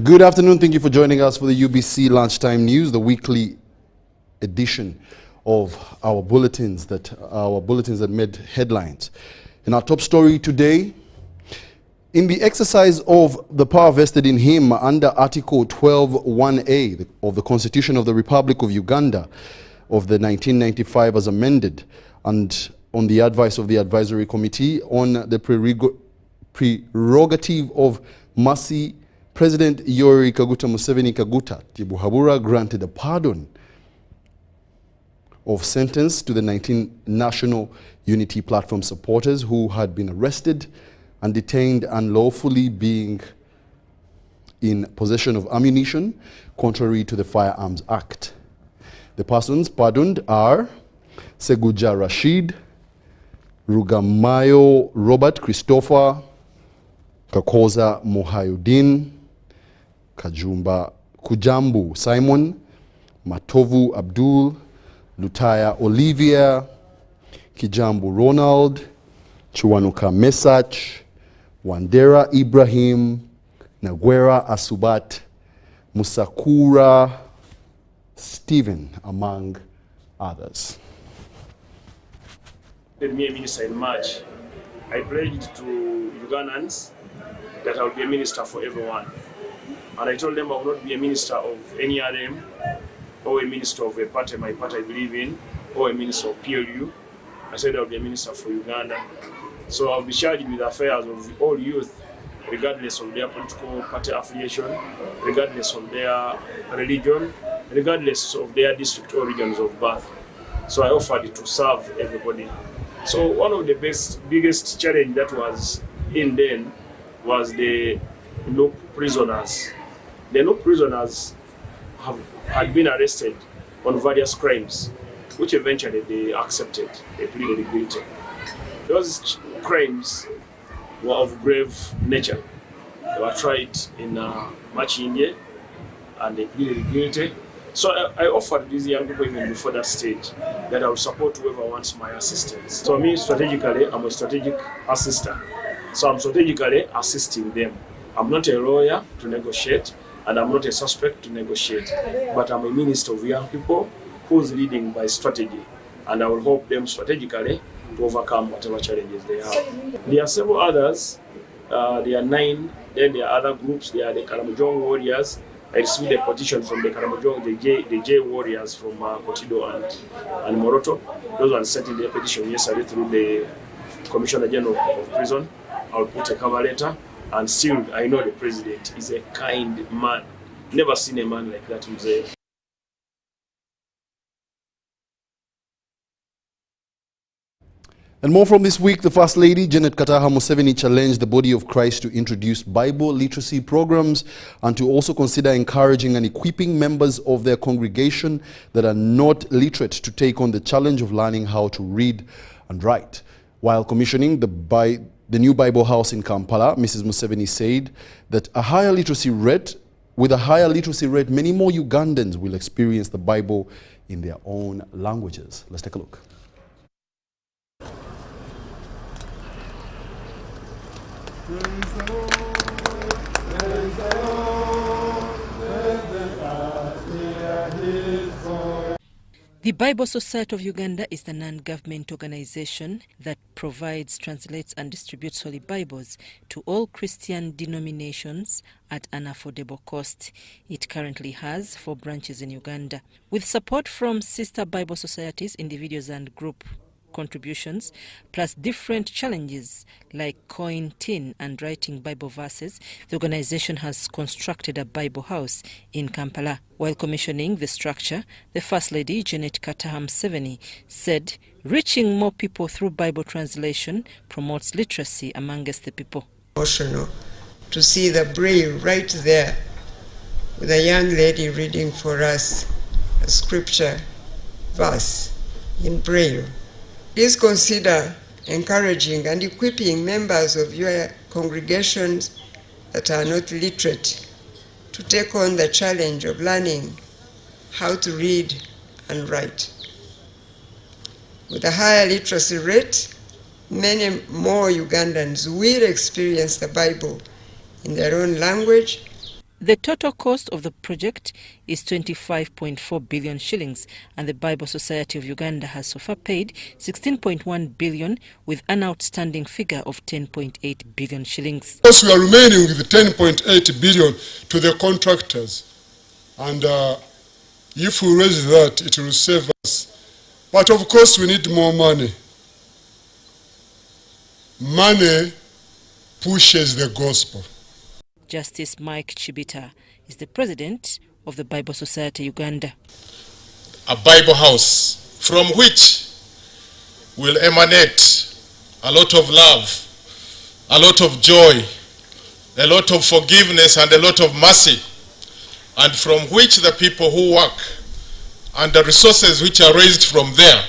Good afternoon. Thank you for joining us for the UBC Lunchtime News, the weekly edition of our bulletins that made headlines. In our top story today, in the exercise of the power vested in him under Article 12(1)(a) of the Constitution of the Republic of Uganda of the 1995 as amended, and on the advice of the Advisory Committee on the prerogative of mercy, President Yoweri Kaguta Museveni Kaguta Tibuhaburwa granted a pardon of sentence to the 19 National Unity Platform supporters who had been arrested and detained unlawfully, being in possession of ammunition contrary to the Firearms Act. The persons pardoned are Seguja Rashid, Rugamayo Robert Christopher, Kakoza Mohayuddin, Kujambu Simon, Matovu Abdul, Lutaya Olivia, Kijambu Ronald, Chuanuka Mesach, Wandera Ibrahim, Nagwera Asubat, Musakura Stephen, among others. Me a minister in March. I pledged to Ugandans that I will be a minister for everyone. And I told them I will not be a minister of any other, or a minister of a party, my party I believe in, or a minister of PLU. I said I will be a minister for Uganda. So I'll be charged with the affairs of all youth, regardless of their political party affiliation, regardless of their religion, regardless of their district or regions of birth. So I offered to serve everybody. So one of the biggest challenge that was in then was the Luo prisoners. The Luo prisoners had been arrested on various crimes, which eventually they accepted, they pleaded guilty. Those crimes were of grave nature. They were tried in Machinje and they pleaded guilty. So I offered these young people even before that stage that I will support whoever wants my assistance. So me, strategically, I'm a strategic assistant. So I'm strategically assisting them. I'm not a lawyer to negotiate, and I'm not a suspect to negotiate, but I'm a minister of young people who's leading by strategy, and I will help them strategically to overcome whatever challenges they have. There are several others. There are 9. Then there are other groups. There are the Karamojong warriors. I received a petition from the Karamojong, the J warriors from Kotido and Moroto. Those ones sent in their petition yesterday through the Commissioner General of Prison. I'll put a cover letter, and still I know the president is a kind man. Never seen a man like that in Mzee. And more from this week, the First Lady, Janet Kataha Museveni, challenged the Body of Christ to introduce Bible literacy programs and to also consider encouraging and equipping members of their congregation that are not literate to take on the challenge of learning how to read and write. While commissioning the new Bible house in Kampala, Mrs. Museveni said that with a higher literacy rate, many more Ugandans will experience the Bible in their own languages. Let's take a look. The Bible Society of Uganda is the non-government organization that provides, translates and distributes Holy Bibles to all Christian denominations at an affordable cost. It currently has 4 branches in Uganda. With support from sister Bible societies, individuals and group contributions, plus different challenges like coin, tin and writing Bible verses, the organization has constructed a Bible house in Kampala. While commissioning the structure, the First Lady, Janet Kataha Museveni, said reaching more people through Bible translation promotes literacy amongst the people. Emotional to see the Braille right there with a young lady reading for us a scripture verse in Braille. Please consider encouraging and equipping members of your congregations that are not literate to take on the challenge of learning how to read and write. With a higher literacy rate, many more Ugandans will experience the Bible in their own language. The total cost of the project is 25.4 billion shillings, and the Bible Society of Uganda has so far paid 16.1 billion, with an outstanding figure of 10.8 billion shillings. Of course, we are remaining with 10.8 billion to the contractors, and if we raise that, it will save us. But of course, we need more money. Money pushes the gospel. Justice Mike Chibita is the president of the Bible Society Uganda. A Bible house from which will emanate a lot of love, a lot of joy, a lot of forgiveness and a lot of mercy, and from which the people who work and the resources which are raised from there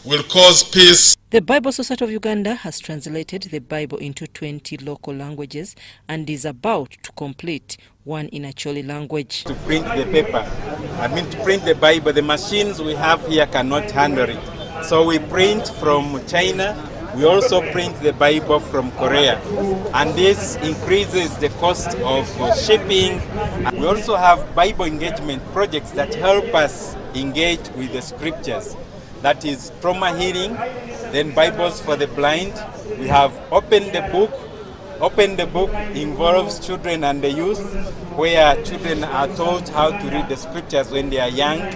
will cause peace. The Bible Society of Uganda has translated the Bible into 20 local languages and is about to complete one in a Choli language. To print the paper, to print the Bible, the machines we have here cannot handle it. So we print from China, we also print the Bible from Korea. And this increases the cost of shipping. We also have Bible engagement projects that help us engage with the scriptures. That is trauma healing, then Bibles for the blind. We have Open the Book. Open the Book involves children and the youth, where children are taught how to read the scriptures when they are young.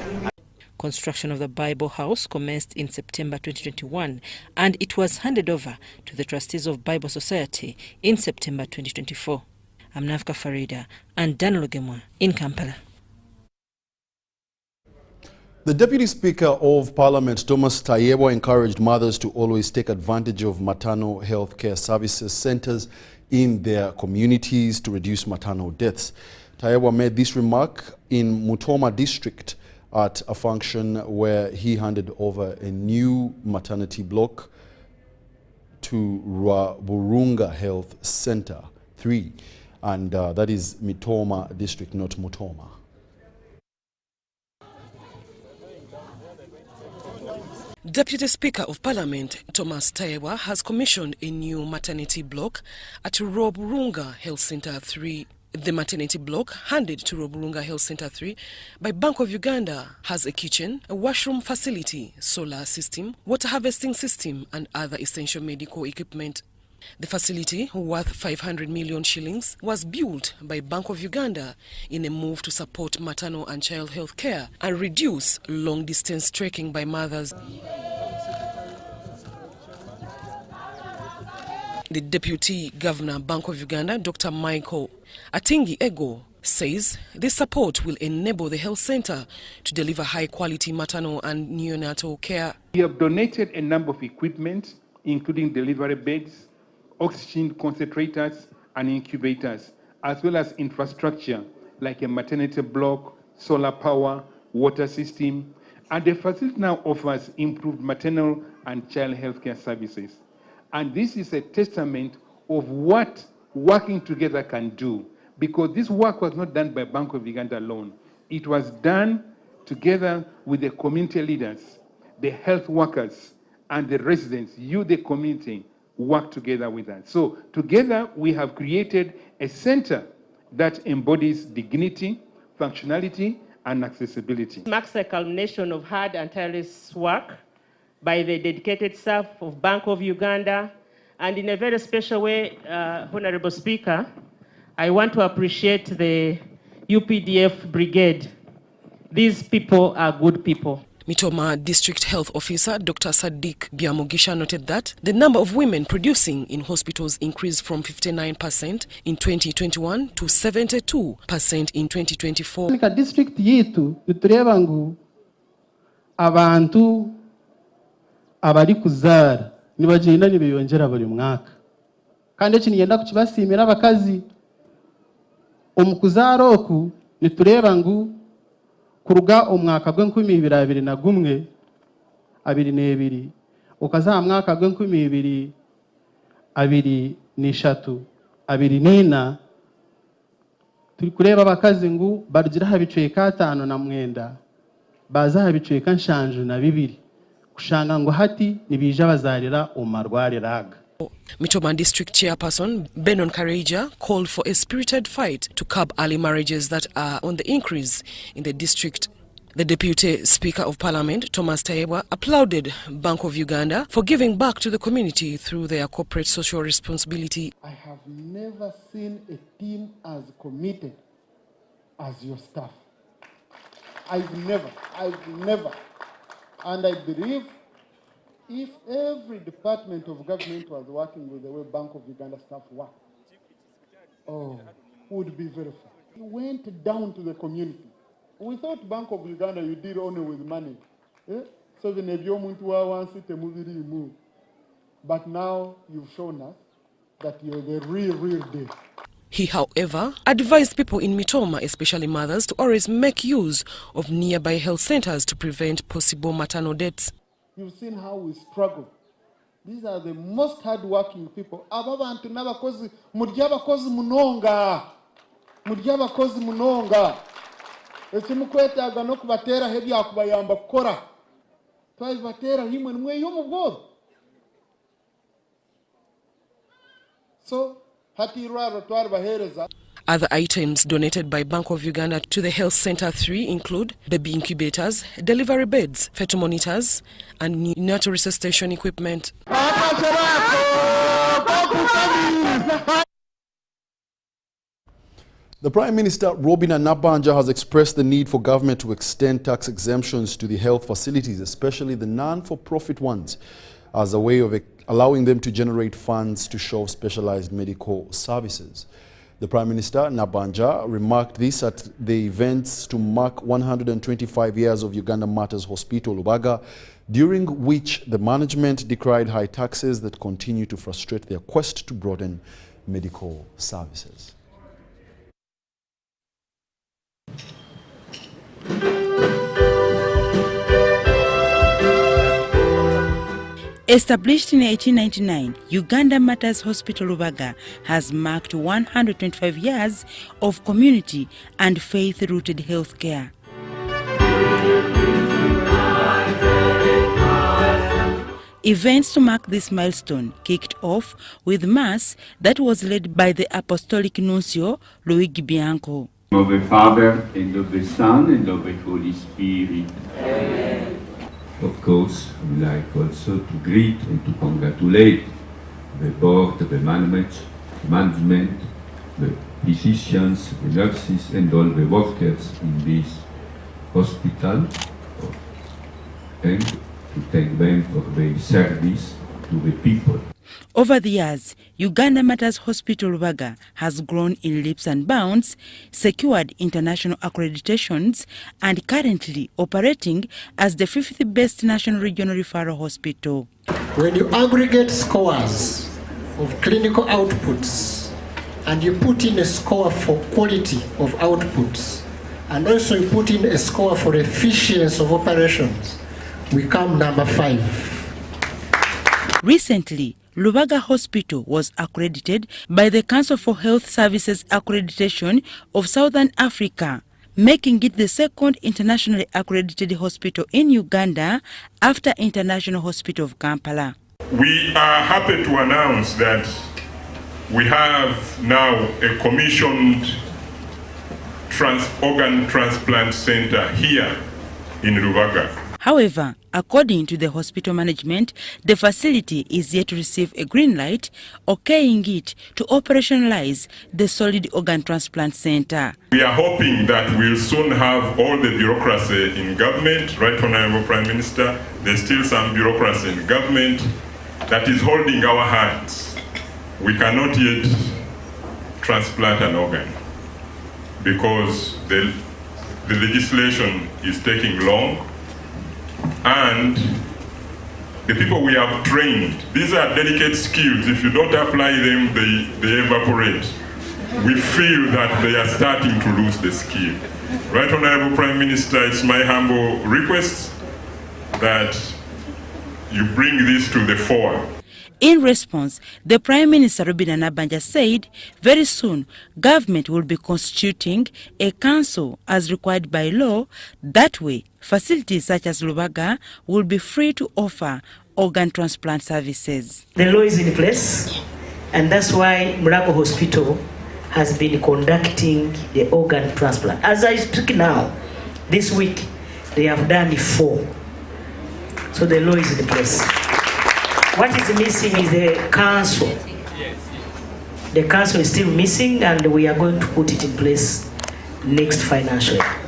Construction of the Bible House commenced in September 2021, and it was handed over to the trustees of Bible Society in September 2024. I'm Nafka Farida and Dan Lugemwa in Kampala. The Deputy Speaker of Parliament, Thomas Tayebwa, encouraged mothers to always take advantage of maternal health care services centres in their communities to reduce maternal deaths. Tayebwa made this remark in Mutoma district at a function where he handed over a new maternity block to Rwaburunga Health Centre 3, and that is Mitoma district, not Mutoma. Deputy Speaker of Parliament Thomas Tayebwa has commissioned a new maternity block at Rwaburunga Health Centre 3. The maternity block, handed to Rwaburunga Health Centre 3 by Bank of Uganda, has a kitchen, a washroom facility, solar system, water harvesting system and other essential medical equipment. The facility, worth 500 million shillings, was built by Bank of Uganda in a move to support maternal and child health care and reduce long-distance trekking by mothers. The Deputy Governor, Bank of Uganda, Dr. Michael Atingi Ego, says this support will enable the health centre to deliver high-quality maternal and neonatal care. We have donated a number of equipment, including delivery beds, oxygen concentrators and incubators, as well as infrastructure like a maternity block, solar power, water system, and the facility now offers improved maternal and child health care services. And this is a testament of what working together can do, because this work was not done by Bank of Uganda alone. It was done together with the community leaders, the health workers, and the residents. You, the community, work together with us. So together we have created a center that embodies dignity, functionality, and accessibility. It marks a culmination of hard and tireless work by the dedicated staff of Bank of Uganda, and in a very special way, Honorable Speaker, I want to appreciate the UPDF Brigade. These people are good people. Mitoma District Health Officer Dr. Sadiq Byamugisha noted that the number of women producing in hospitals increased from 59% in 2021 to 72% in 2024. Nika district yitu tureba ngu abantu abari kuzara nibagenda nibiyongera buri mwaka, kandi iki nigenda kukibasimira abakazi omukuzara oku nitureba ngu kuruga omwaka gw'2021 22 okaza mwaka gw'2023 24 turi kureba abakazi ngu barugira habicweka 5 na 9 baza habicweka 7 na 2 kushanga ngo hati nibije bazarira omarware raga. Mitoma District Chairperson Benon Kareija called for a spirited fight to curb early marriages that are on the increase in the district. The Deputy Speaker of Parliament, Thomas Tayebwa, applauded Bank of Uganda for giving back to the community through their corporate social responsibility. I have never seen a team as committed as your staff. I've never. And I believe if every department of government was working with the way Bank of Uganda staff work, would be very far. We went down to the community. We thought Bank of Uganda you deal only with money. So the but now you've shown us that you're the real deal. He, however, advised people in Mitoma, especially mothers, to always make use of nearby health centers to prevent possible maternal deaths. You've seen how we struggle. These are the most hard-working people. Ababantu n'abakozi muryabakozi munonga. Ekimukwetaaga no kubatera hebya kubayamba kukora. Twabibatera himwe nimwe yo mubwoba. So other items donated by Bank of Uganda to the Health Center 3 include baby incubators, delivery beds, fetal monitors, and neonatal resuscitation equipment. The Prime Minister, Robin Anabanja, has expressed the need for government to extend tax exemptions to the health facilities, especially the non-for-profit ones, as a way of allowing them to generate funds to show specialized medical services. The Prime Minister, Nabanja, remarked this at the events to mark 125 years of Uganda Matters Hospital, Lubaga, during which the management decried high taxes that continue to frustrate their quest to broaden medical services. Established in 1899, Uganda Matters Hospital Lubaga has marked 125 years of community and faith-rooted health care. Events to mark this milestone kicked off with Mass that was led by the Apostolic Nuncio, Luigi Bianco. Of the Father, and of the Son, and of the Holy Spirit. Amen. Of course, I would like also to greet and to congratulate the board, the management, the physicians, the nurses, and all the workers in this hospital, and to thank them for their service to the people. Over the years, Uganda Matters Hospital Lubaga has grown in leaps and bounds, secured international accreditations, and currently operating as the 5th best national regional referral hospital. When you aggregate scores of clinical outputs and you put in a score for quality of outputs and also you put in a score for efficiency of operations, we come number 5. Recently, Lubaga Hospital was accredited by the Council for Health Services Accreditation of Southern Africa, making it the second internationally accredited hospital in Uganda after International Hospital of Kampala. We are happy to announce that we have now a commissioned organ transplant center here in Lubaga. However, according to the hospital management, the facility is yet to receive a green light, okaying it to operationalize the solid organ transplant center. We are hoping that we'll soon have all the bureaucracy in government. Right, Honorable Prime Minister, there's still some bureaucracy in government that is holding our hands. We cannot yet transplant an organ because the legislation is taking long. And the people we have trained, these are delicate skills. If you don't apply them, they evaporate. We feel that they are starting to lose the skill. Right, Honorable Prime Minister, it's my humble request that you bring this to the fore. In response, the Prime Minister Robin Anabanja said very soon government will be constituting a council as required by law. That way, facilities such as Lubaga will be free to offer organ transplant services. The law is in place, and that's why Mulago Hospital has been conducting the organ transplant. As I speak now, this week, they have done 4. So the law is in place. What is missing is the council. The council is still missing, and we are going to put it in place next financial year.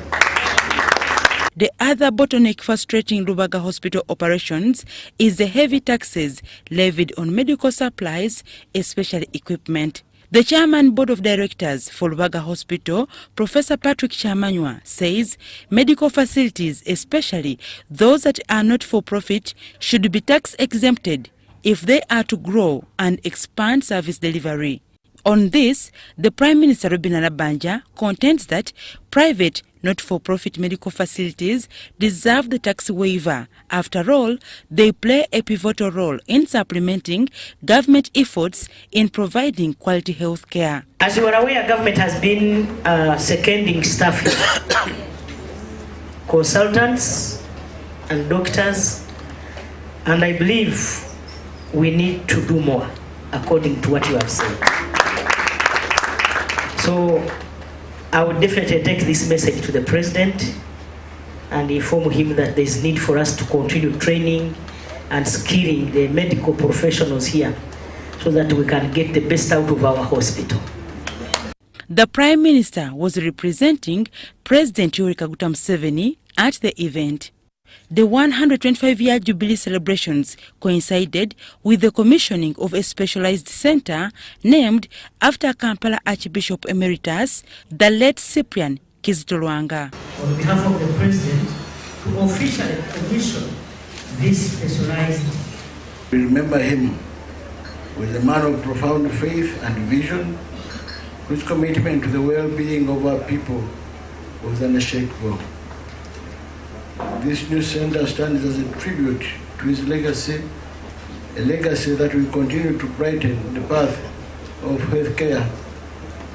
The other bottleneck frustrating Lubaga Hospital operations is the heavy taxes levied on medical supplies, especially equipment. The Chairman Board of Directors for Lubaga Hospital, Professor Patrick Chamanywa, says medical facilities, especially those that are not for profit, should be tax exempted if they are to grow and expand service delivery. On this, the Prime Minister Robin Alabanja contends that private not-for-profit medical facilities deserve the tax waiver. After all, they play a pivotal role in supplementing government efforts in providing quality health care. As you are aware, government has been seconding staff here. Consultants and doctors, and I believe we need to do more according to what you have said. So I would definitely take this message to the President and inform him that there is need for us to continue training and skilling the medical professionals here so that we can get the best out of our hospital. The Prime Minister was representing President Yoweri Kaguta Museveni at the event. The 125-year Jubilee celebrations coincided with the commissioning of a specialized center named after Kampala Archbishop Emeritus, the late Cyprian Kizito Lwanga. On behalf of the President, to officially commission this specialized. We remember him as a man of profound faith and vision, whose commitment to the well-being of our people was unshakable. This new center stands as a tribute to his legacy, a legacy that will continue to brighten the path of healthcare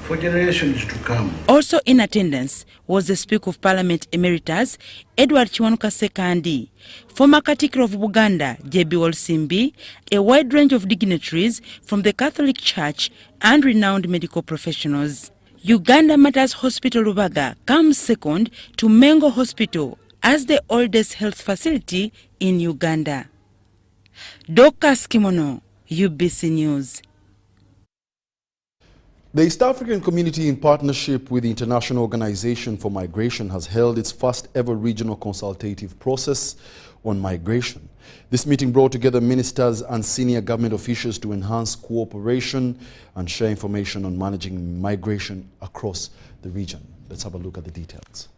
for generations to come. Also in attendance was the Speaker of Parliament Emeritus, Edward Kiwanuka Sekandi, former Katikkiro of Uganda, J.B. Olsimbi, a wide range of dignitaries from the Catholic Church and renowned medical professionals. Uganda Matters Hospital Lubaga comes second to Mengo Hospital as the oldest health facility in Uganda. Dorcas Kimono, UBC News. The East African Community, in partnership with the International Organization for Migration, has held its first ever regional consultative process on migration. This meeting brought together ministers and senior government officials to enhance cooperation and share information on managing migration across the region. Let's have a look at the details.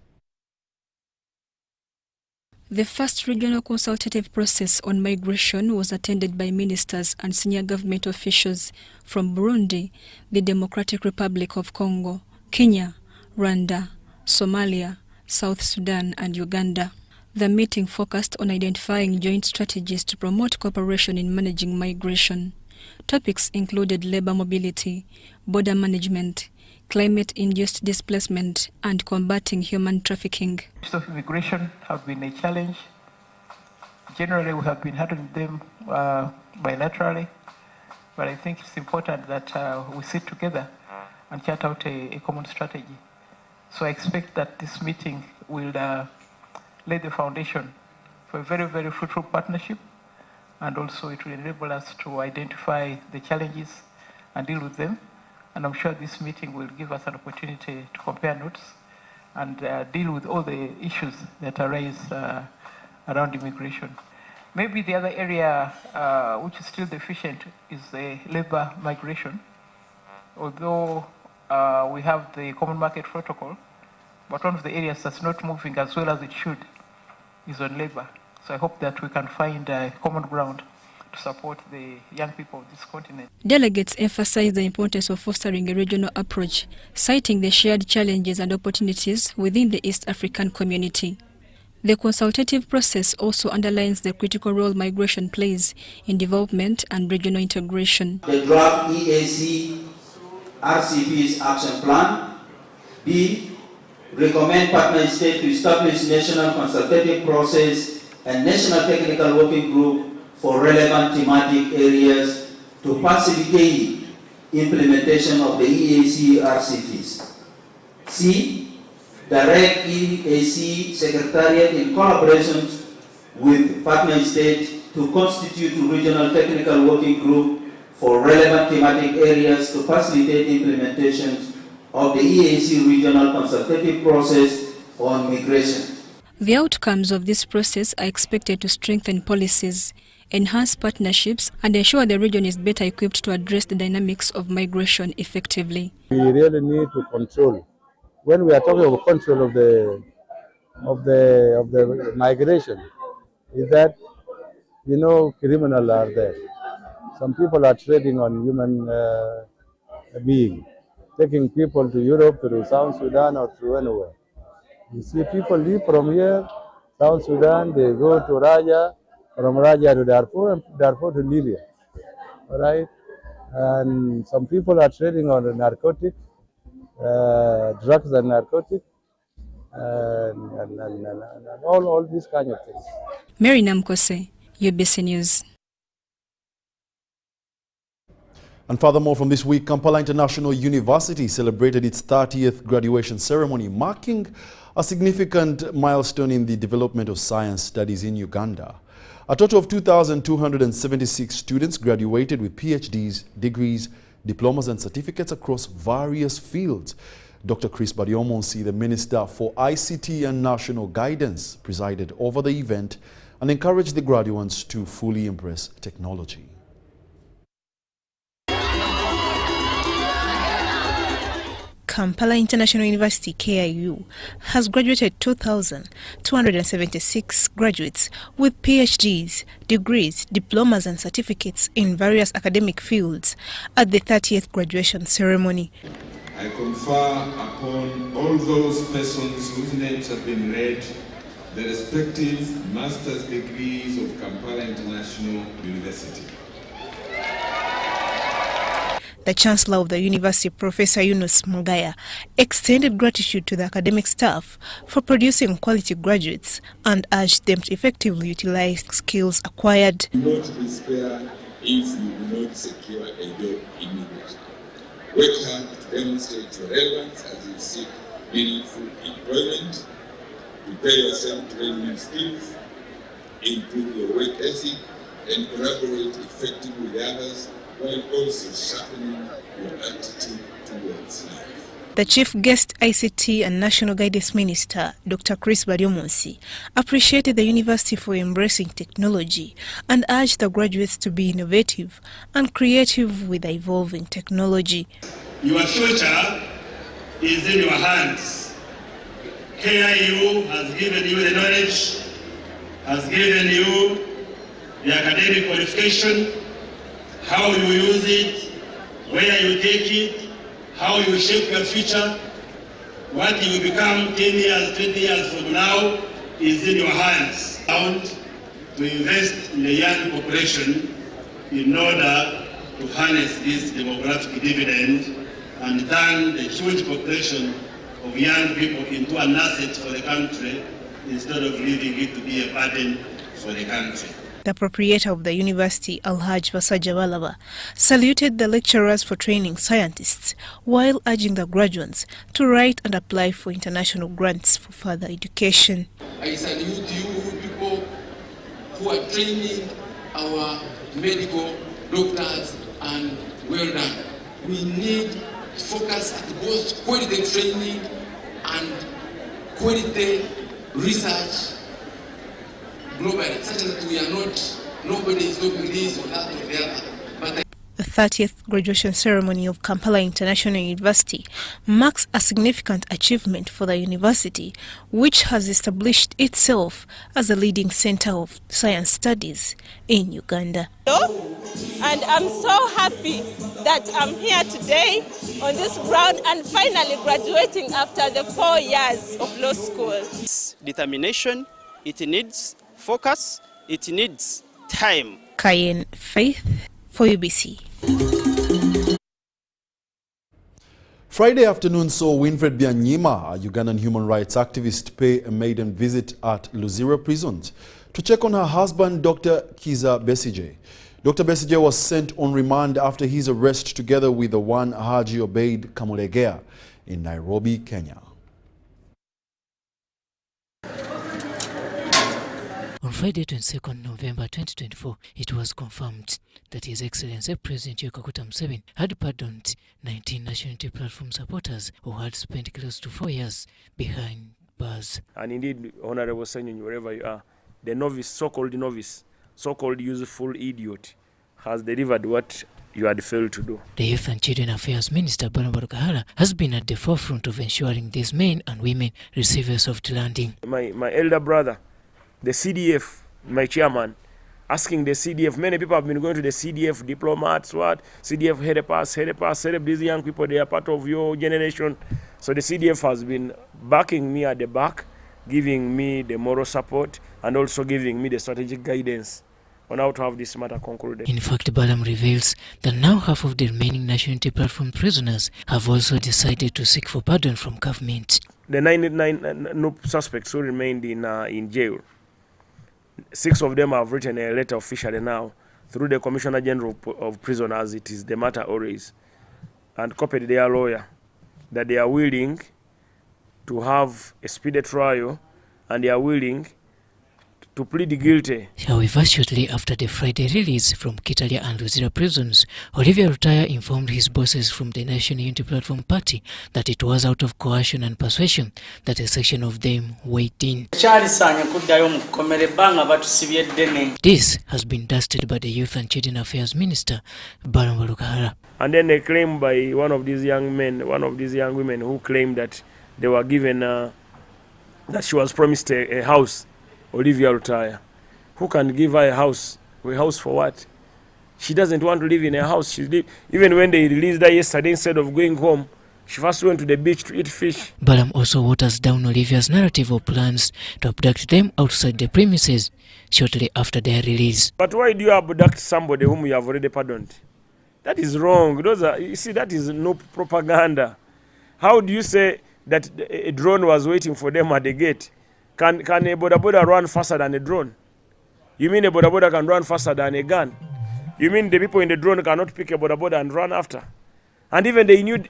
The first regional consultative process on migration was attended by ministers and senior government officials from Burundi, the Democratic Republic of Congo, Kenya, Rwanda, Somalia, South Sudan, and Uganda. The meeting focused on identifying joint strategies to promote cooperation in managing migration. Topics included labor mobility, border management, climate-induced displacement, and combating human trafficking. Issues of immigration have been a challenge. Generally, we have been handling them bilaterally, but I think it's important that we sit together and chart out a common strategy. So I expect that this meeting will lay the foundation for a very, very fruitful partnership, and also it will enable us to identify the challenges and deal with them. And I'm sure this meeting will give us an opportunity to compare notes and deal with all the issues that arise around immigration. Maybe the other area which is still deficient is the labor migration. Although we have the common market protocol, but one of the areas that's not moving as well as it should is on labor. So I hope that we can find common ground to support the young people of this continent. Delegates emphasized the importance of fostering a regional approach, citing the shared challenges and opportunities within the East African community. The consultative process also underlines the critical role migration plays in development and regional integration. The draft EAC RCP's action plan. B. Recommend partner states to establish national consultative process and national technical working group for relevant thematic areas to facilitate implementation of the EAC RCPs. C. Direct EAC Secretariat in collaboration with partner states to constitute a regional technical working group for relevant thematic areas to facilitate implementation of the EAC regional consultative process on migration. The outcomes of this process are expected to strengthen policies, enhance partnerships, and ensure the region is better equipped to address the dynamics of migration effectively. We really need to control. When we are talking about control of the migration, is that, you know, criminals are there. Some people are trading on human being, taking people to Europe, to South Sudan, or to anywhere. You see, people leave from here, South Sudan, they go to Raja, from Raja to Darfur, and Darfur to Libya. All right? And some people are trading on narcotics, drugs and narcotics, and all these kind of things. Mary Namkose, UBC News. And furthermore, from this week, Kampala International University celebrated its 30th graduation ceremony, marking a significant milestone in the development of science studies in Uganda. A total of 2,276 students graduated with PhDs, degrees, diplomas and certificates across various fields. Dr. Chris Baryomonsi, the Minister for ICT and National Guidance, presided over the event and encouraged the graduates to fully embrace technology. Kampala International University, KIU, has graduated 2,276 graduates with PhDs, degrees, diplomas and certificates in various academic fields at the 30th graduation ceremony. I confer upon all those persons whose names have been read the respective master's degrees of Kampala International University. The Chancellor of the University, Professor Yunus Mugaya, extended gratitude to the academic staff for producing quality graduates and urged them to effectively utilize skills acquired. Do not despair if you do not secure a job immediately. Work hard to demonstrate your relevance as you seek meaningful employment. Prepare yourself to learn new skills, improve your work ethic, and collaborate effectively with others, while also sharpening your attitude towards life. The Chief Guest ICT and National Guidance Minister, Dr. Chris Baryomonsi, appreciated the university for embracing technology and urged the graduates to be innovative and creative with the evolving technology. Your future is in your hands. KIU has given you the knowledge, has given you the academic qualification, how you use it, where you take it, how you shape your future. What you will become 10 years, 20 years from now is in your hands. To invest in the young population in order to harness this demographic dividend and turn the huge population of young people into an asset for the country instead of leaving it to be a burden for the country. The proprietor of the university, Alhaj Basajabalava, saluted the lecturers for training scientists while urging the graduates to write and apply for international grants for further education. I salute you people who are training our medical doctors, and well done. We need to focus at both quality training and quality research globally, such that we are not, nobody is doing this or that or the other. But the 30th graduation ceremony of Kampala International University marks a significant achievement for the university, which has established itself as a leading center of science studies in Uganda. And I'm so happy that I'm here today on this ground and finally graduating after the 4 years of law school. It's determination, it needs focus, it needs time. Kayen Faith for UBC. Friday afternoon saw Winfred Bima, a Ugandan human rights activist, pay a maiden visit at Luzira prisons to check on her husband, Dr. Kizza Besigye. Dr. Besigye was sent on remand after his arrest together with the one Haji Obeid Kamulegea in Nairobi, Kenya. On Friday, 22nd November 2024, it was confirmed that His Excellency President Yoweri Kaguta Museveni had pardoned 19 Nationality Platform supporters who had spent close to 4 years behind bars. And indeed, Honorable Senyonyi, wherever you are, the novice, so-called useful idiot, has delivered what you had failed to do. The Youth and Children Affairs Minister, Arnold Wadulo, has been at the forefront of ensuring these men and women receive a soft landing. My elder brother, the CDF, my chairman, asking the CDF, many people have been going to the CDF, diplomats, CDF help these young people, they are part of your generation. So the CDF has been backing me at the back, giving me the moral support, and also giving me the strategic guidance on how to have this matter concluded. In fact, Balam reveals that now half of the remaining Nationality Platform prisoners have also decided to seek for pardon from government. The 99 suspects who remained in jail, 6 of them have written a letter officially now through the Commissioner General of Prison, as it is the matter always, and copied their lawyer that they are willing to have a speedy trial and they are willing to plead guilty. However, shortly after the Friday release from Kitalia and Luzira prisons, Olivia Rutaya informed his bosses from the National Unity Platform Party that it was out of coercion and persuasion that a section of them weighed in. This has been dusted by the Youth and Children Affairs Minister, Arnold Wadulo. And then they claim by one of these young women who claimed that they were given, that she was promised a house. Olivia Rutaya, who can give her a house? A house for what? She doesn't want to live in a house. Even when they released her yesterday, instead of going home, she first went to the beach to eat fish. Balam also waters down Olivia's narrative of plans to abduct them outside the premises shortly after their release. But why do you abduct somebody whom you have already pardoned? That is wrong. You see, that is no propaganda. How do you say that a drone was waiting for them at the gate? Can a boda run faster than a drone? You mean a boda can run faster than a gun? You mean the people in the drone cannot pick a boda and run after? And even they knew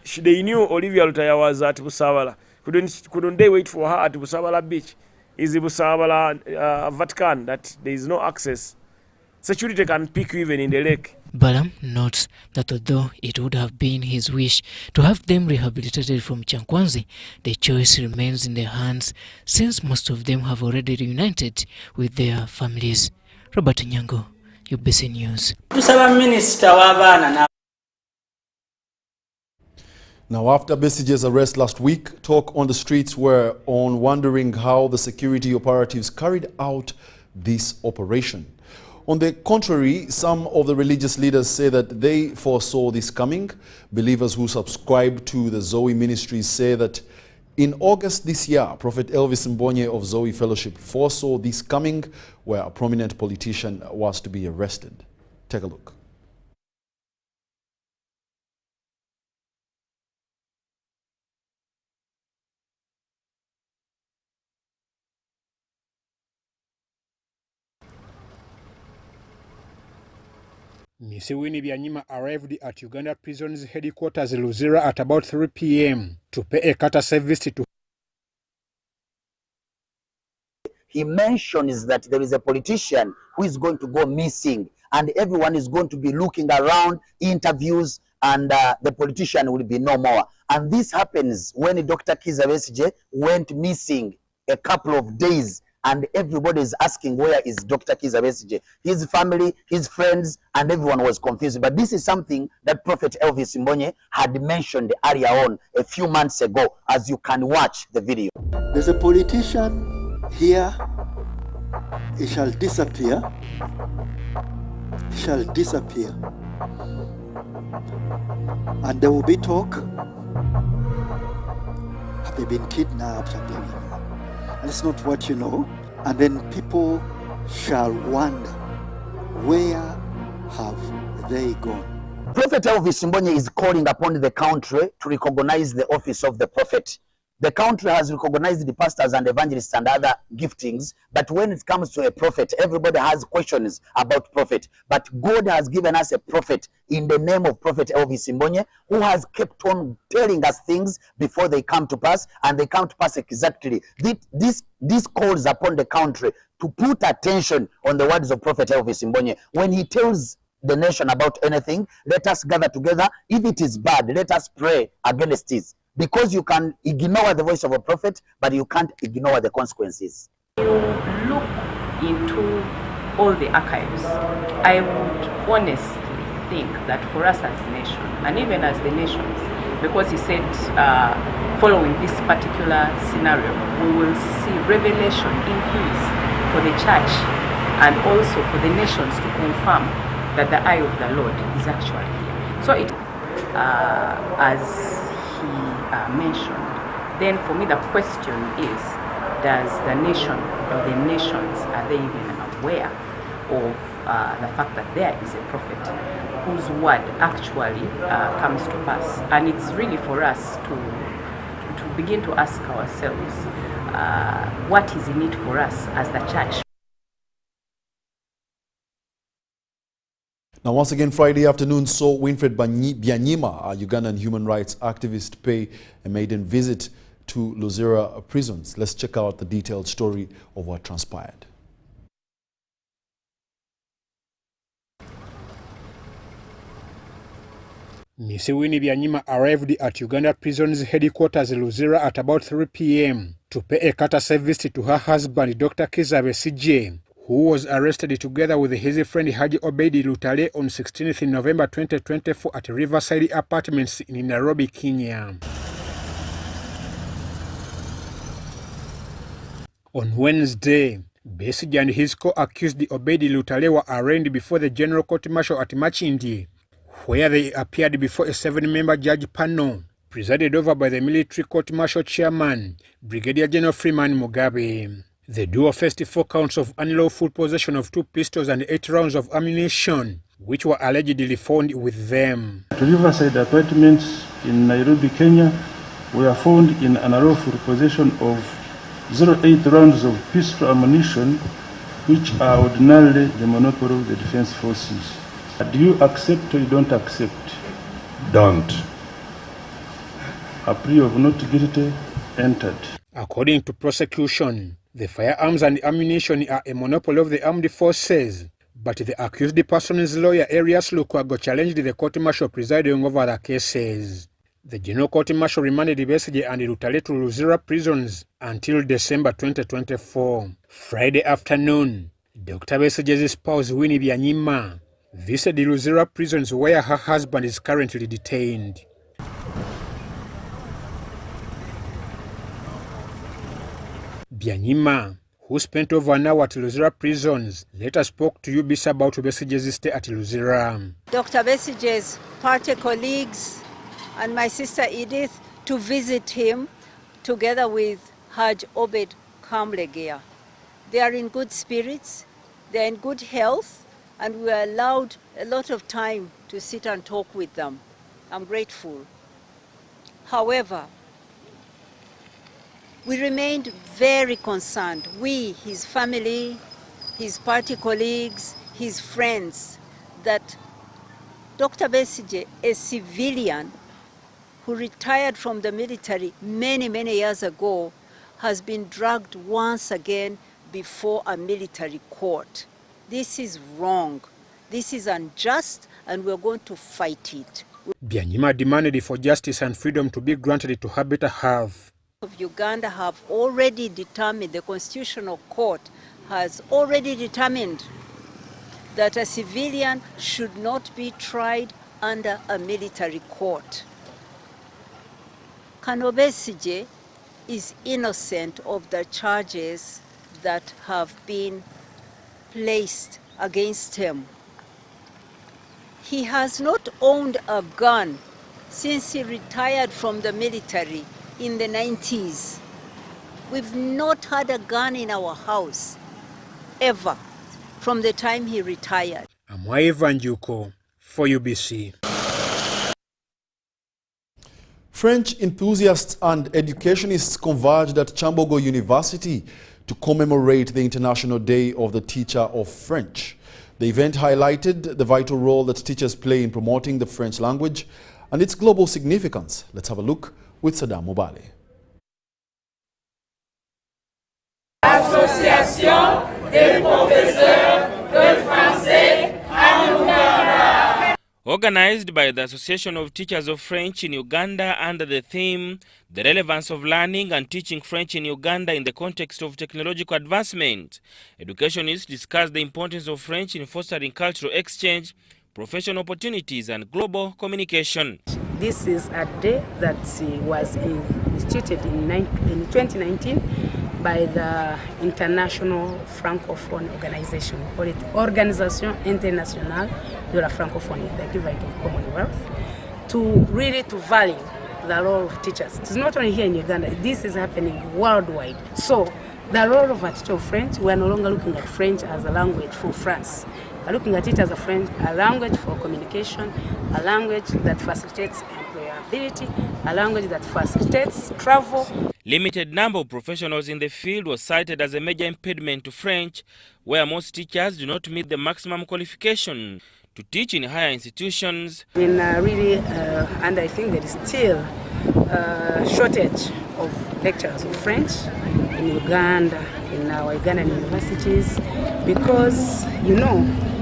Olivia Rutaya was at Busabala. Couldn't they wait for her at Busabala beach? Is the Busabala Vatican that there is no access? Security can pick you even in the lake. Balam notes that although it would have been his wish to have them rehabilitated from Chankwanzi, the choice remains in their hands since most of them have already reunited with their families. Robert Nyango, UBC News. Now, after Besigye's arrest last week, talk on the streets were on wondering how the security operatives carried out this operation. On the contrary, some of the religious leaders say that they foresaw this coming. Believers who subscribe to the Zoe ministries say that in August this year, Prophet Elvis of Zoe Fellowship foresaw this coming, where a prominent politician was to be arrested. Take a look. Ms. Winnie Byanyima arrived at Uganda Prison's headquarters Luzira at about 3 p.m. to pay a kata service to. He mentions that there is a politician who is going to go missing and everyone is going to be looking around, interviews, and the politician will be no more. And this happens when Dr. Kizza Besigye went missing a couple of days. And everybody is asking, where is Dr. Kizza Besigye? His family, his friends, and everyone was confused. But this is something that Prophet Elvis Mbonye had mentioned earlier on a few months ago, as you can watch the video. There's a politician here. He shall disappear. He shall disappear. And there will be talk. Have they been kidnapped? Have they been... That's not what you know. And then people shall wonder, where have they gone? Prophet Elvis Mbonye is calling upon the country to recognize the office of the prophet. The country has recognized the pastors and evangelists and other giftings, but when it comes to a prophet, everybody has questions about prophet. But God has given us a prophet in the name of Prophet Elvis Mbonye, who has kept on telling us things before they come to pass, and they come to pass exactly. This calls upon the country to put attention on the words of Prophet Elvis Mbonye. When he tells the nation about anything, let us gather together. If it is bad, let us pray against it. Because you can ignore the voice of a prophet, but you can't ignore the consequences. You look into all the archives, I would honestly think that for us as a nation, and even as the nations, because he said following this particular scenario, we will see revelation increase for the church and also for the nations to confirm that the eye of the Lord is actually here. So it, as he mentioned, then for me the question is, does the nation or the nations, are they even aware of the fact that there is a prophet whose word actually comes to pass? And it's really for us to begin to ask ourselves, what is in it for us as the church? Now, once again, Friday afternoon saw Winfred Bima, a Ugandan human rights activist, pay a maiden visit to Luzira prisons. Let's check out the detailed story of what transpired. Ms. Winnie Bima arrived at Uganda prison's headquarters Luzira at about 3 p.m. to pay a courtesy visit to her husband, Dr. Kizza Besigye, who was arrested together with his friend Haji Obeidi Lutale on 16th November 2024 at Riverside Apartments in Nairobi, Kenya. On Wednesday, Besigye and his co-accused Obeidi Lutale were arraigned before the General Court Martial at Machindi, where they appeared before a 7-member judge panel, presided over by the Military Court Martial Chairman, Brigadier General Freeman Mugabe. The duo faced 4 counts of unlawful possession of 2 pistols and 8 rounds of ammunition, which were allegedly found with them. Riverside Apartments in Nairobi, Kenya, were found in unlawful possession of 08 rounds of pistol ammunition, which are ordinarily the monopoly of the defense forces. Do you accept or you don't accept? Don't. A plea of not guilty entered. According to prosecution, the firearms and ammunition are a monopoly of the armed forces, but the accused person's lawyer, Arias Lukwago, challenged the court-martial presiding over the cases. The General Court-Martial remanded Besigye and Lutale to Luzira prisons until December 2024. Friday afternoon, Dr. Besigye's spouse, Winnie Bima, visited Luzira prisons where her husband is currently detained. Bima, who spent over an hour at Luzira prisons, later spoke to UBC about Besigye's stay at Luzira. Dr. Besigye's party colleagues and my sister Edith to visit him together with Haj Obed Kamlegia. They are in good spirits, they are in good health, and we are allowed a lot of time to sit and talk with them. I'm grateful. However, we remained very concerned, we, his family, his party colleagues, his friends, that Dr. Besigye, a civilian who retired from the military many, many years ago, has been dragged once again before a military court. This is wrong. This is unjust, and we're going to fight it. Bima demanded for justice and freedom to be granted to her better half. Of Uganda have already determined, the Constitutional Court has already determined that a civilian should not be tried under a military court. Colonel Besigye is innocent of the charges that have been placed against him. He has not owned a gun since he retired from the military in the 90s. We've not had a gun in our house, ever, from the time he retired. Amwai Vanjuko for UBC. French enthusiasts and educationists converged at Chambogo University to commemorate the International Day of the Teacher of French. The event highlighted the vital role that teachers play in promoting the French language and its global significance. Let's have a look with Saddam Mubale. Association des professeurs de français en Uganda. Organized by the Association of Teachers of French in Uganda under the theme, The Relevance of Learning and Teaching French in Uganda in the Context of Technological Advancement, educationists discussed the importance of French in fostering cultural exchange, professional opportunities, and global communication. This is a day that was instituted in 2019 by the International Francophone Organization, we call it Organisation Internationale de la Francophonie, the equivalent of Commonwealth, to value the role of teachers. It's not only here in Uganda, this is happening worldwide. So the role of a teacher of French, we are no longer looking at French as a language for France. We're looking at it as a language for communication, a language that facilitates employability, a language that facilitates travel. Limited number of professionals in the field was cited as a major impediment to French, where most teachers do not meet the maximum qualification to teach in higher institutions. And I think there is still a shortage of lecturers of French in Uganda, in our Ugandan universities, because,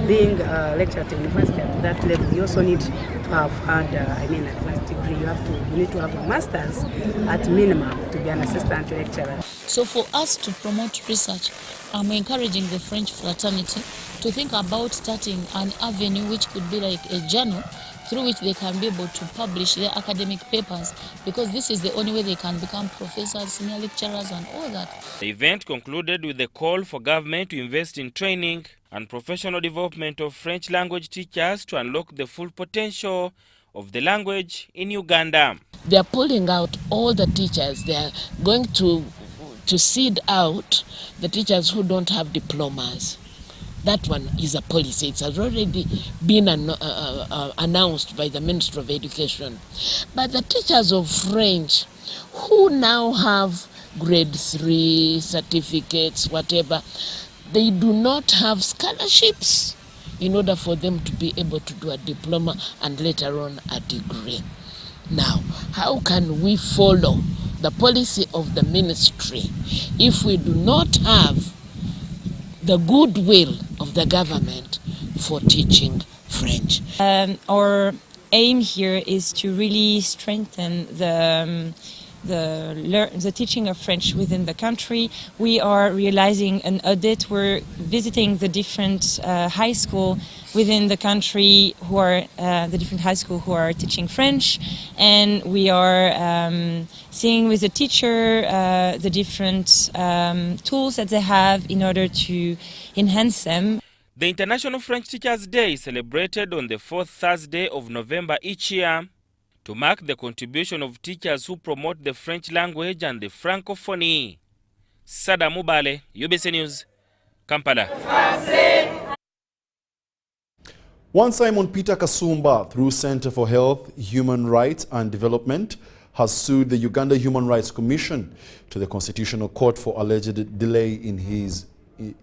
being a lecturer at the university at that level, you also need to have had an advanced degree. You need to have a master's at minimum to be an assistant lecturer. So for us to promote research, I'm encouraging the French fraternity to think about starting an avenue which could be like a journal through which they can be able to publish their academic papers, because this is the only way they can become professors, senior lecturers, and all that. The event concluded with a call for government to invest in training and professional development of French language teachers to unlock the full potential of the language in Uganda. They are pulling out all the teachers. They are going to seed out the teachers who don't have diplomas. That one is a policy. It has already been announced by the Ministry of Education. But the teachers of French who now have grade 3 certificates, whatever, they do not have scholarships in order for them to be able to do a diploma and later on a degree. Now, how can we follow the policy of the ministry if we do not have the goodwill of the government for teaching French? Our aim here is to really strengthen the teaching of French within the country. We are realizing an audit. We're visiting the different high school within the country who are teaching French, and we are seeing with the teacher the different tools that they have in order to enhance them. The International French Teachers' Day is celebrated on the 4th Thursday of November each year to mark the contribution of teachers who promote the French language and the Francophonie. Sada Mubale, UBC News, Kampala. One Simon Peter Kasumba, through Center for Health, Human Rights and Development, has sued the Uganda Human Rights Commission to the Constitutional Court for alleged delay in his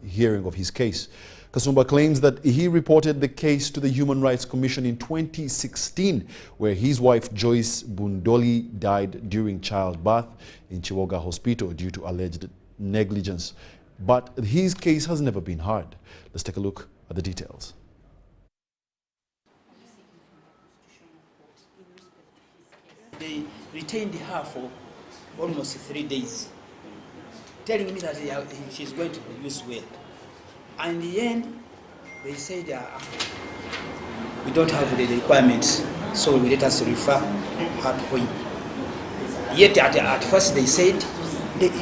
hearing of his case. Kasumba claims that he reported the case to the Human Rights Commission in 2016, where his wife Joyce Bundoli died during childbirth in Chiwoga Hospital due to alleged negligence. But his case has never been heard. Let's take a look at the details. They retained her for almost 3 days, telling me that she's going to produce well. And in the end, they said, we don't have the requirements, so we let us refer her to home. Yet at first they said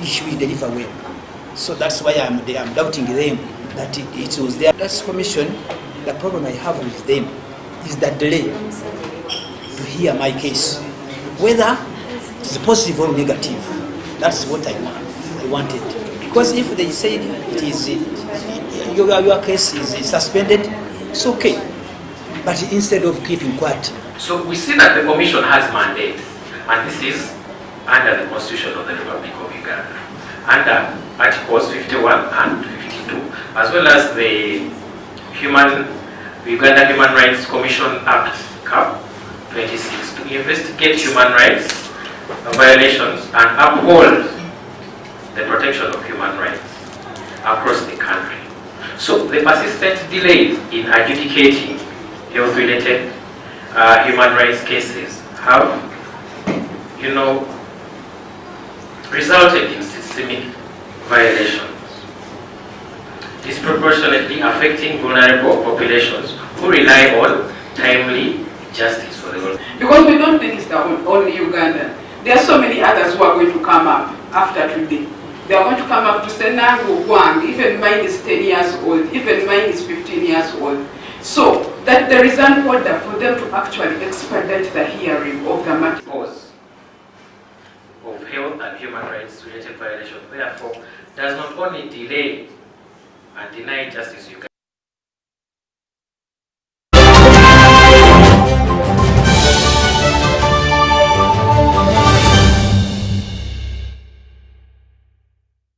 she will deliver well. So that's why I'm doubting them that it was their commission. The problem I have with them is the delay to hear my case. Whether it's positive or negative, that's what I wanted. Because if they said it is your case is suspended, it's okay. But instead of keeping quiet. So we see that the commission has mandate And this is under the Constitution of the Republic of Uganda, under Articles 51 and 52, as well as the Uganda Human Rights Commission Act, CAP 26, to investigate human rights violations and uphold the protection of human rights across the country. So the persistent delays in adjudicating health-related human rights cases have, resulted in systemic violations, disproportionately affecting vulnerable populations who rely on timely justice for the world. Because we don't think it's the only Uganda. There are so many others who are going to come up after today. They are going to come up to say, Nangu, Wang, even mine is 10 years old, even mine is 15 years old. So that there is an order for them to actually expedite the hearing of the matter. Of health and human rights related violations, therefore, does not only delay and deny justice, you can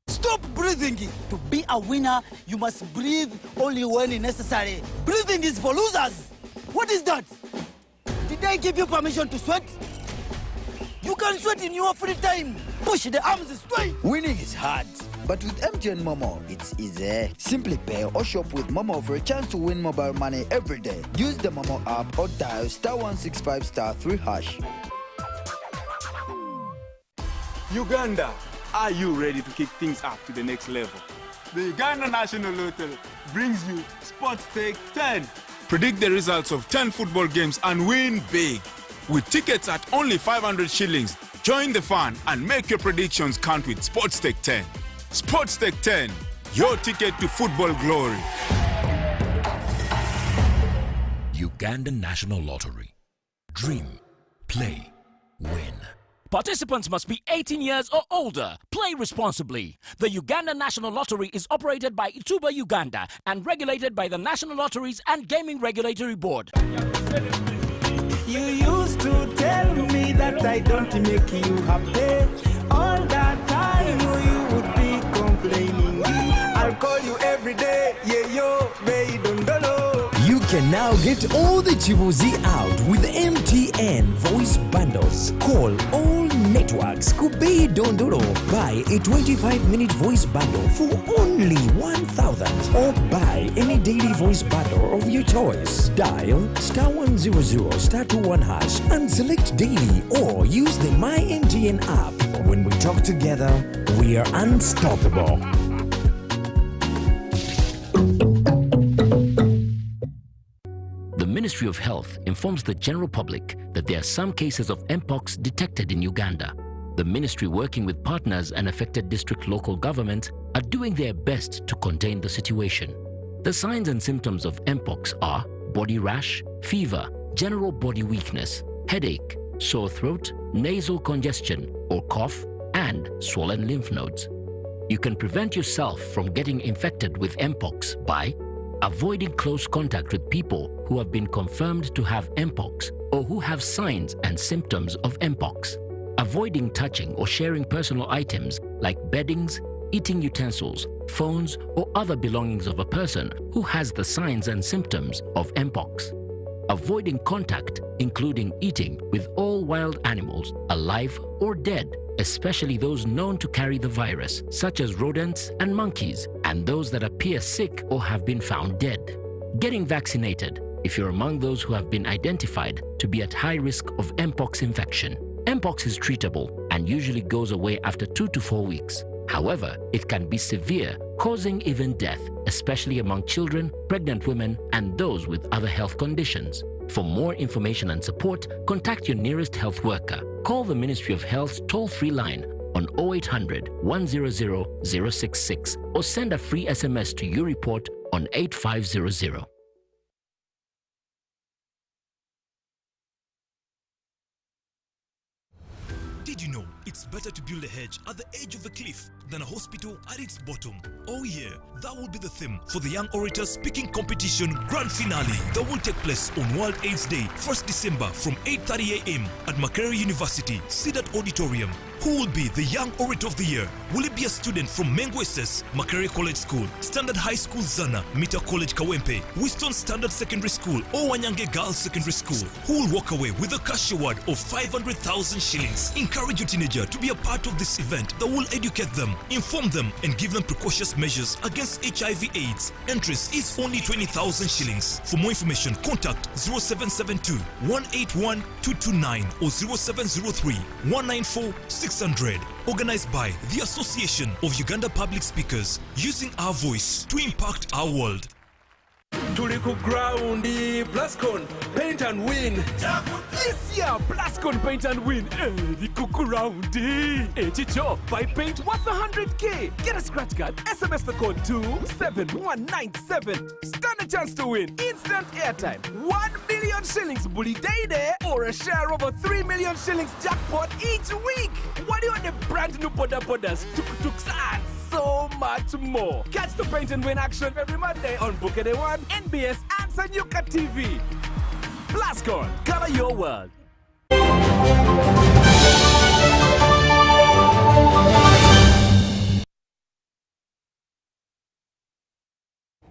stop breathing. To be a winner, you must breathe only when necessary. Breathing is for losers. What is that? Did I give you permission to sweat? You can sweat in your free time. Push the arms straight. Winning is hard, but with MTN Momo, it's easy. Simply pay or shop with Momo for a chance to win mobile money every day. Use the Momo app or dial *165*3#. Uganda, are you ready to kick things up to the next level? The Uganda National Lottery brings you Sports Take 10. Predict the results of 10 football games and win big. With tickets at only 500 shillings, join the fun and make your predictions count with Sports Take 10. Sports Take 10, your ticket to football glory. Uganda National Lottery. Dream, play, win. Participants must be 18 years or older. Play responsibly. The Uganda National Lottery is operated by Ituba Uganda and regulated by the National Lotteries and Gaming Regulatory Board. You used to tell me that I don't make you happy. All that time you would be complaining. I'll call you every day. Yeah, yo, baby, don't know. You can now get all the Chibuzi out with MTN voice bundles. Call all networks. Kubei Dondoro. Buy a 25-minute voice bundle for only 1,000. Or buy any daily voice bundle of your choice. Dial *100*21# and select daily or use the My MTN app. When we talk together, we are unstoppable. The Ministry of Health informs the general public that there are some cases of Mpox detected in Uganda. The ministry, working with partners and affected district local governments, are doing their best to contain the situation. The signs and symptoms of Mpox are body rash, fever, general body weakness, headache, sore throat, nasal congestion or cough, and swollen lymph nodes. You can prevent yourself from getting infected with Mpox by avoiding close contact with people who have been confirmed to have Mpox or who have signs and symptoms of Mpox. Avoiding touching or sharing personal items like beddings, eating utensils, phones, or other belongings of a person who has the signs and symptoms of Mpox. Avoiding contact, including eating, with all wild animals, alive or dead, especially those known to carry the virus, such as rodents and monkeys, and those that appear sick or have been found dead. Getting vaccinated if you're among those who have been identified to be at high risk of Mpox infection. Mpox is treatable and usually goes away after 2 to 4 weeks. However, it can be severe, causing even death, especially among children, pregnant women, and those with other health conditions. For more information and support, contact your nearest health worker. Call the Ministry of Health's toll-free line on 0800 100 066 or send a free SMS to YouReport on 8500. Did you know it's It's better to build a hedge at the edge of the cliff than a hospital at its bottom. Oh yeah, that will be the theme for the Young Orators Speaking Competition Grand Finale that will take place on World AIDS Day, 1st December from 8:30 a.m. at Makerere University, Sidat Auditorium. Who will be the Young Orator of the Year? Will it be a student from Mengo SS, Makerere College School, Standard High School Zana, Mita College Kawempe, Winston Standard Secondary School, or Wanyange Girls Secondary School? Who will walk away with a cash award of 500,000 shillings? Encourage your teenager to be a part of this event that will educate them, inform them, and give them precautionary measures against HIV/AIDS. Entrance is only 20,000 shillings. For more information, contact 0772 181 229 or 0703 194 600. Organized by the Association of Uganda Public Speakers, using our voice to impact our world. Tuli ku ground Blascon paint and win. This year Blascon paint and win. Ku ground Chicho buy paint worth 100k. Get a scratch card. SMS the code to 7197. Stand a chance to win instant airtime, 1 million shillings bully day there, or a share of a 3 million shillings jackpot each week. What do you want the brand new podas tuk-tuks and so much more? Catch the paint and win action every Monday on Bukede One, NBS and Sanyuka TV. Blascon, color your world.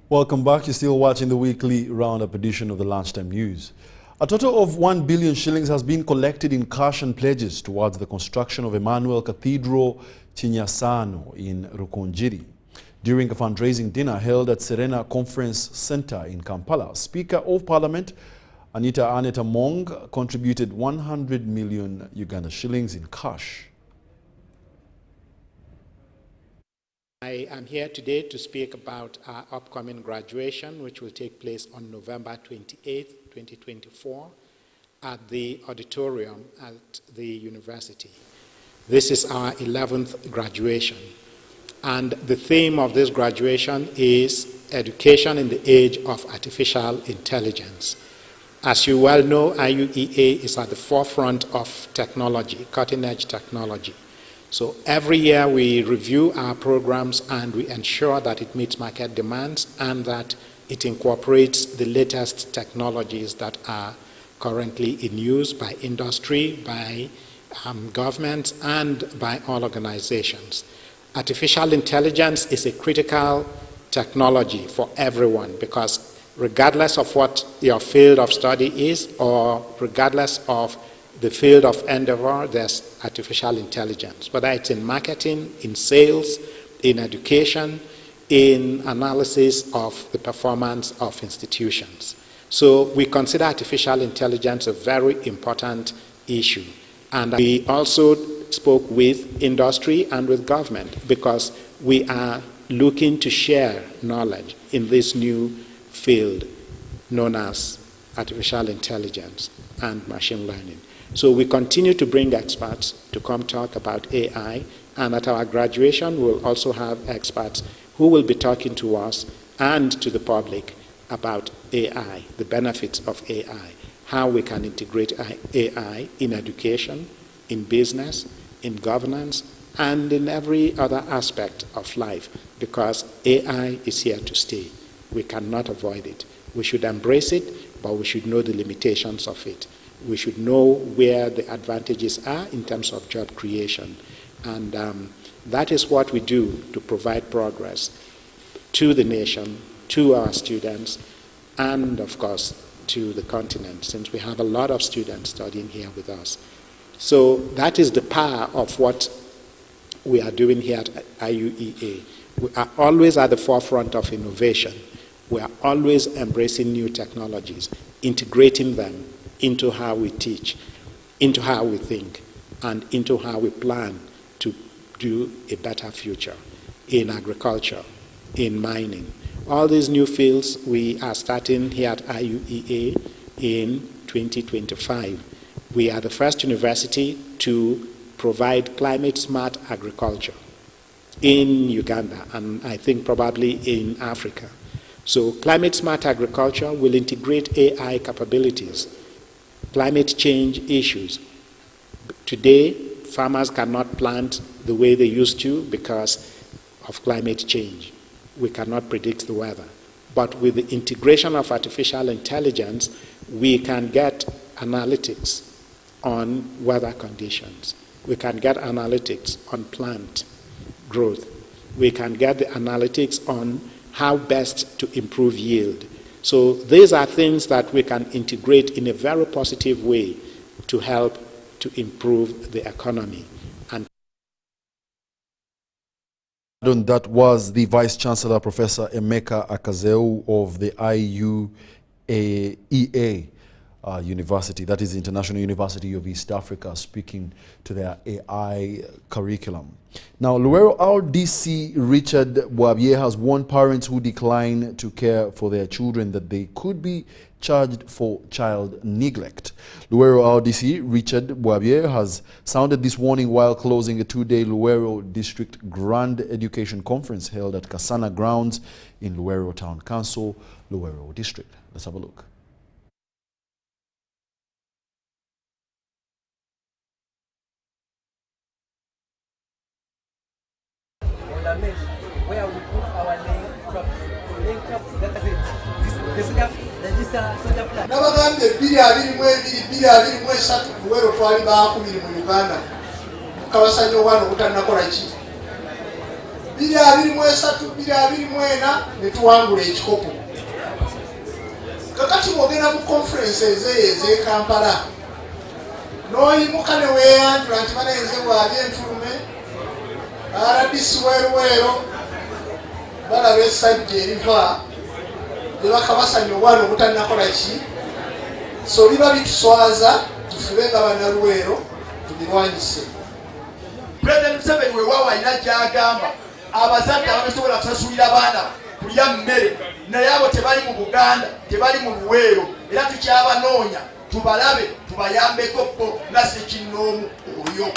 Welcome back. You're still watching the weekly roundup edition of the Lunchtime News. A total of 1 billion shillings has been collected in cash and pledges towards the construction of Emmanuel Cathedral Chinyasano in Rukunjiri. During a fundraising dinner held at Serena Conference Center in Kampala, Speaker of Parliament Anita Mong contributed 100 million Uganda shillings in cash. I am here today to speak about our upcoming graduation, which will take place on November 28, 2024, at the auditorium at the university. This is our 11th graduation, and the theme of this graduation is Education in the Age of Artificial Intelligence. As you well know, IUEA is at the forefront of technology, cutting-edge technology. So every year we review our programs and we ensure that it meets market demands and that it incorporates the latest technologies that are currently in use by industry, by governments, and by all organizations. Artificial intelligence is a critical technology for everyone because regardless of what your field of study is or regardless of the field of endeavor, there's artificial intelligence, whether it's in marketing, in sales, in education, in analysis of the performance of institutions. So we consider artificial intelligence a very important issue. And we also spoke with industry and with government because we are looking to share knowledge in this new field known as artificial intelligence and machine learning. So we continue to bring experts to come talk about AI, and at our graduation we'll also have experts who will be talking to us and to the public about AI, the benefits of AI, how we can integrate AI in education, in business, in governance, and in every other aspect of life, because AI is here to stay. We cannot avoid it. We should embrace it, but we should know the limitations of it. We should know where the advantages are in terms of job creation. And that is what we do to provide progress to the nation, to our students, and of course to the continent, since we have a lot of students studying here with us. So that is the power of what we are doing here at IUEA. We are always at the forefront of innovation. We are always embracing new technologies, integrating them into how we teach, into how we think, and into how we plan to do a better future in agriculture, in mining. All these new fields we are starting here at IUEA in 2025. We are the first university to provide climate-smart agriculture in Uganda, and I think probably in Africa. So climate-smart agriculture will integrate AI capabilities, climate change issues. Today, farmers cannot plant the way they used to because of climate change. We cannot predict the weather. But with the integration of artificial intelligence, we can get analytics on weather conditions. We can get analytics on plant growth. We can get the analytics on how best to improve yield. So these are things that we can integrate in a very positive way to help to improve the economy. And that was the Vice Chancellor, Professor Emeka Akazeu of the IUEA University, that is the International University of East Africa, speaking to their AI curriculum. Now, Luo DC Richard Bwabye has warned parents who decline to care for their children that they could be charged for child neglect. Luo DC Richard Bwabye has sounded this warning while closing a two-day Luo District Grand Education Conference held at Kasana Grounds in Luo Town Council, Luo District. Let's have a look. Where we put our laying traps, that's it. This plan. Nabagambye 2023 Luwero twali baakubiri mu Uganda kawasanyo wano butanakola ki 2023 ne tuwangula ekikopo kakati mwogera mu conferences ez'e Kampala n'oyimuka ne weeyanjula nti banenze bwabye entulume RDC weruwero balaba essajja eriva ne bakabasanya obwana obutanakola ki so biba bituswaza tufube nga bannaluweero tubirwanyise. President Museveni weewaawo alina gy'agamba abazadde abasobola kusasulira abaana kulya mmere naye abo tebali mu Buganda tebali mu Luweero era tukyabanoonya tubalabe tubayambeko bo nga Ssekinnoomu oyo.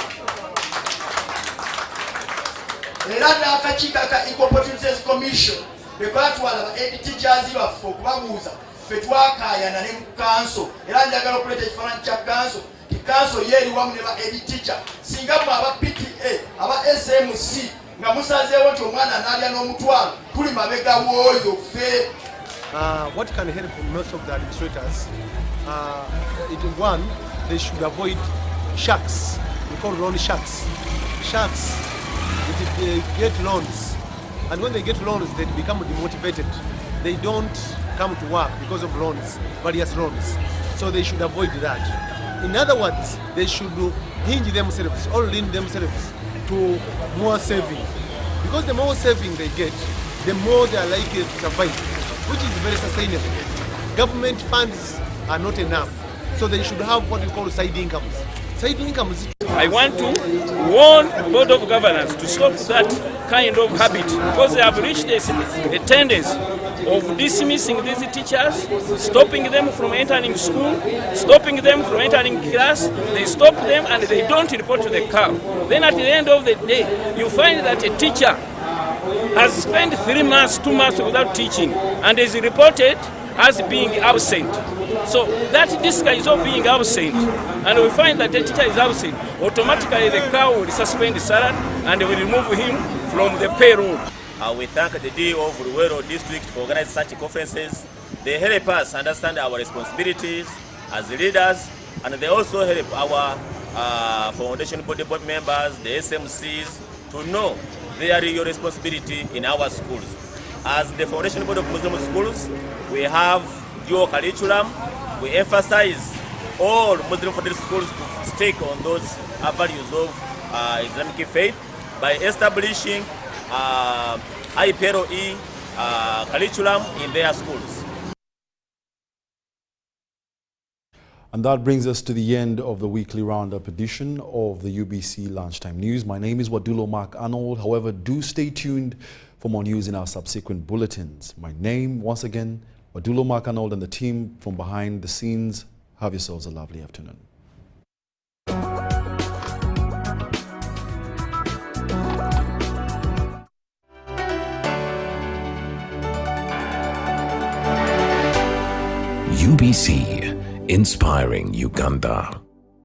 Era n'akakiiko ka Equal Opportunities Commission bekola twala ba teachers baffe okubabuuza ffe twakaayana ne mu kanso era njagala okuleeta ekifaananyi kya kanso ti kanso ye eri wamu ne ba teacher singa mu aba PTA aba SMC nga musazeewo nti omwana n'alya n'omutwalo tuli mabega w'oyo ffe. What can help most of the administrators? One, they should avoid sharks. We call loan sharks. Sharks, they get loans, and when they get loans, they become demotivated. They don't come to work because of loans, various loans. So they should avoid that. In other words, they should hinge themselves or lean themselves to more saving. Because the more saving they get, the more they are likely to survive, which is very sustainable. Government funds are not enough, so they should have what we call side incomes. Side incomes. I want to warn Board of Governors to stop that kind of habit because they have reached a tendency of dismissing these teachers, stopping them from entering school, stopping them from entering class. They stop them and they don't report to the CAO. Then at the end of the day, you find that a teacher has spent 3 months, 2 months without teaching and is reported as being absent. So that this guy is all being absent, and we find that the teacher is absent, automatically the CAO will suspend the salary and will remove him from the payroll. We thank the DO of Luo District for organizing such conferences. They help us understand our responsibilities as leaders, and they also help our foundation body members, the SMCs, to know their real responsibility in our schools. As the Foundation Board of Muslim Schools, we have dual curriculum. We emphasize all Muslim funded schools to stake on those values of Islamic faith by establishing IPROE curriculum in their schools. And that brings us to the end of the weekly roundup edition of the UBC Lunchtime News. My name is Wadulo Mark Arnold. However, do stay tuned for more news in our subsequent bulletins. My name, once again, Wadulo Mark Arnold, and the team from behind the scenes. Have yourselves a lovely afternoon. UBC, inspiring Uganda.